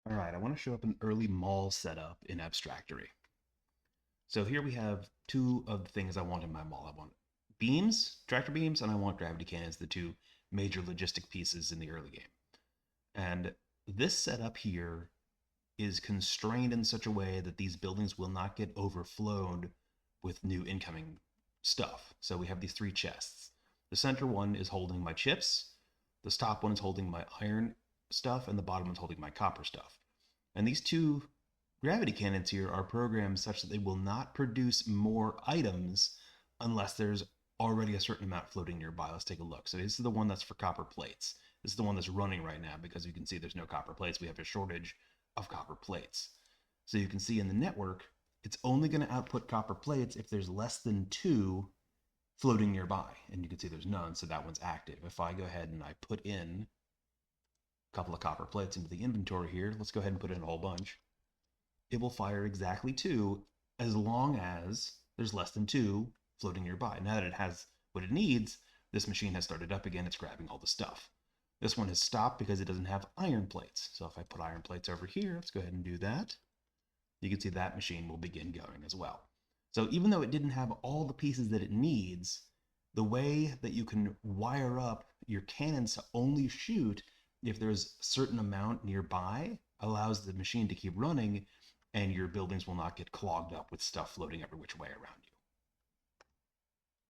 All right, I want to show up an early mall setup in Abstractory. So here we have two of the things I want in my mall. I want beams, tractor beams, and I want gravity cannons, the two major logistic pieces in the early game. And this setup here is constrained in such a way that these buildings will not get overflowed with new incoming stuff. So we have these three chests. The center one is holding my chips, the top one is holding my iron stuff, and the bottom one's holding my copper stuff. And these two gravity cannons here are programmed such that they will not produce more items unless there's already a certain amount floating nearby. Let's take a look. So this is the one that's for copper plates. This is the one that's running right now because you can see there's no copper plates. We have a shortage of copper plates. So you can see in the network, it's only going to output copper plates if there's less than two floating nearby. And you can see there's none, so that one's active. If I go ahead and I put in a couple of copper plates into the inventory here, let's go ahead and put in a whole bunch. It will fire exactly two as long as there's less than two floating nearby. Now that it has what it needs, this machine has started up again. It's grabbing all the stuff. This one has stopped because it doesn't have iron plates. So if I put iron plates over here, let's go ahead and do that. You can see that machine will begin going as well. So even though it didn't have all the pieces that it needs, the way that you can wire up your cannons to only shoot if there's a certain amount nearby allows the machine to keep running, and your buildings will not get clogged up with stuff floating every which way around you.